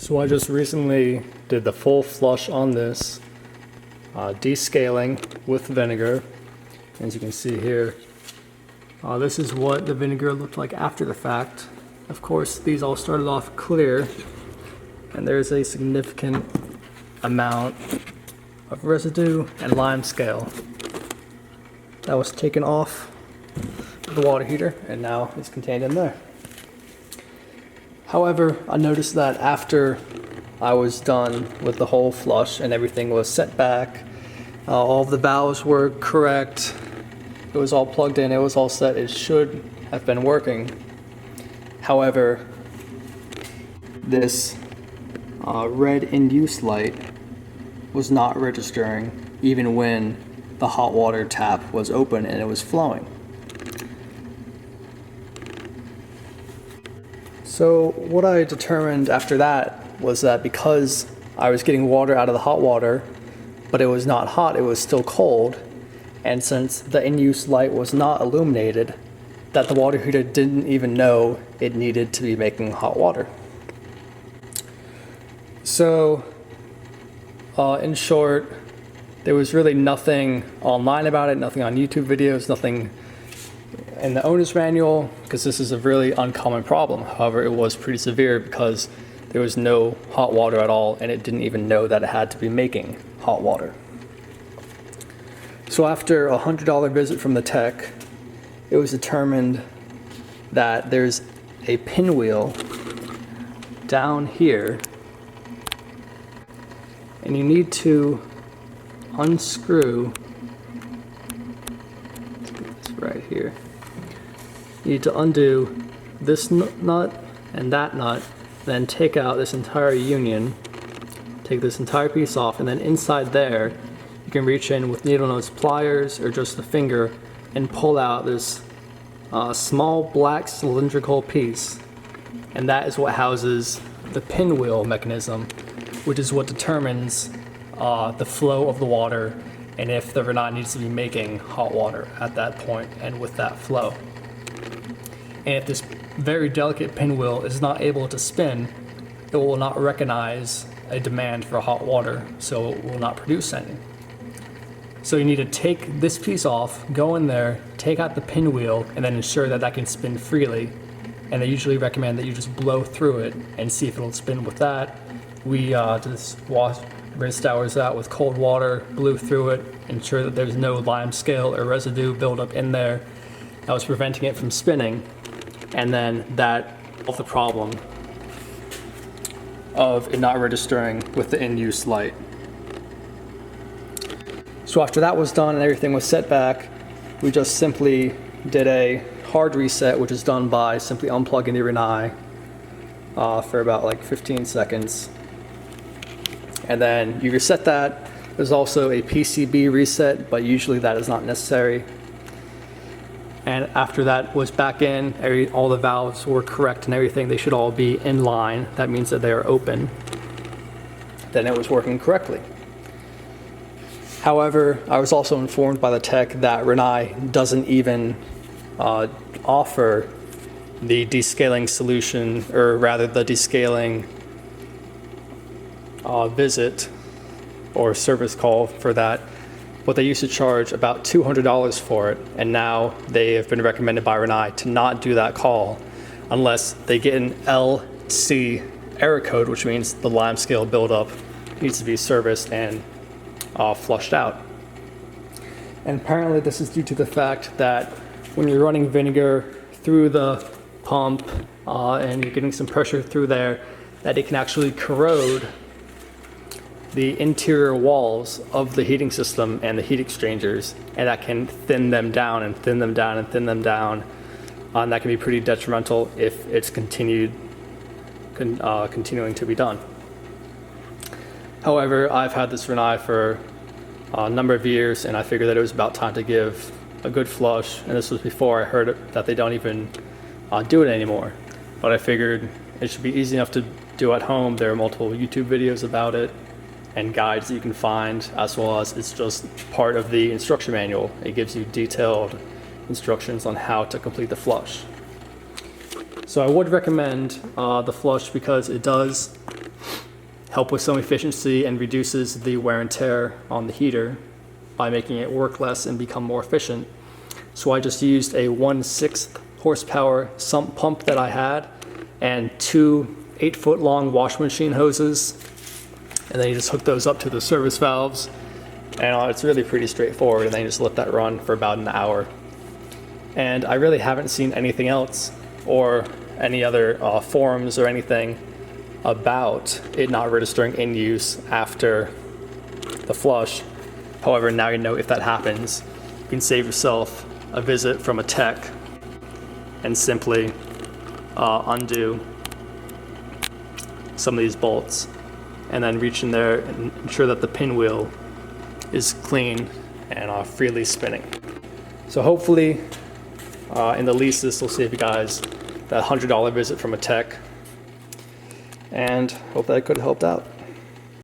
So I just recently did the full flush on this, descaling with vinegar. As you can see here, this is what the vinegar looked like after the fact. Of course, these all started off clear, and there's a significant amount of residue and lime scale that was taken off the water heater and now is contained in there. However, I noticed that after I was done with the whole flush and everything was set back, all of the valves were correct, it was all plugged in, it was all set, it should have been working. However, this red in-use light was not registering even when the hot water tap was open and it was flowing. So what I determined after that was that because I was getting water out of the hot water, but it was not hot, it was still cold, and since the in-use light was not illuminated, that the water heater didn't even know it needed to be making hot water. So, in short, there was really nothing online about it, nothing on YouTube videos, nothing in the owner's manual, because this is a really uncommon problem. However, it was pretty severe because there was no hot water at all and it didn't even know that it had to be making hot water. So after a $100 visit from the tech, it was determined that there's a pinwheel down here and you need to unscrew this right here. You need to undo this nut and that nut, then take out this entire union, take this entire piece off, and then inside there you can reach in with needle nose pliers or just the finger and pull out this small black cylindrical piece, and that is what houses the pinwheel mechanism, which is what determines the flow of the water and if the Rinnai needs to be making hot water at that point and with that flow. And if this very delicate pinwheel is not able to spin, it will not recognize a demand for hot water, so it will not produce any. So you need to take this piece off, go in there, take out the pinwheel, and then ensure that that can spin freely. And they usually recommend that you just blow through it and see if it'll spin with that. We just rinsed ours out with cold water, blew through it, ensure that there's no lime scale or residue buildup in there that was preventing it from spinning. And then that solved the problem of it not registering with the in-use light. So after that was done and everything was set back, we just simply did a hard reset, which is done by simply unplugging the Rinnai for about like 15 seconds. And then you reset that. There's also a PCB reset, but usually that is not necessary. And after that was back in, all the valves were correct and everything, they should all be in line. That means that they are open. Then it was working correctly. However, I was also informed by the tech that Rinnai doesn't even offer the descaling solution, or rather the descaling visit or service call for that. But they used to charge about $200 for it, and now they have been recommended by Rinnai to not do that call unless they get an LC error code, which means the lime scale buildup needs to be serviced and flushed out. And apparently this is due to the fact that when you're running vinegar through the pump and you're getting some pressure through there, that it can actually corrode the interior walls of the heating system and the heat exchangers, and that can thin them down and thin them down and thin them down. And that can be pretty detrimental if it's continuing to be done. However, I've had this Rinnai for a number of years, and I figured that it was about time to give a good flush, and this was before I heard that they don't even do it anymore. But I figured it should be easy enough to do at home. There are multiple YouTube videos about it and guides that you can find, as well as it's just part of the instruction manual. It gives you detailed instructions on how to complete the flush. So I would recommend the flush because it does help with some efficiency and reduces the wear and tear on the heater by making it work less and become more efficient. So I just used a 1/6 horsepower sump pump that I had and 2 8-foot long washing machine hoses, and then you just hook those up to the service valves, and it's really pretty straightforward, and then you just let that run for about an hour. And I really haven't seen anything else or any other forums or anything about it not registering in use after the flush. However, now you know if that happens, you can save yourself a visit from a tech and simply undo some of these bolts and then reach in there and ensure that the pinwheel is clean and freely spinning. So hopefully in the least this will save you guys that $100 visit from a tech, and hope that could have helped out.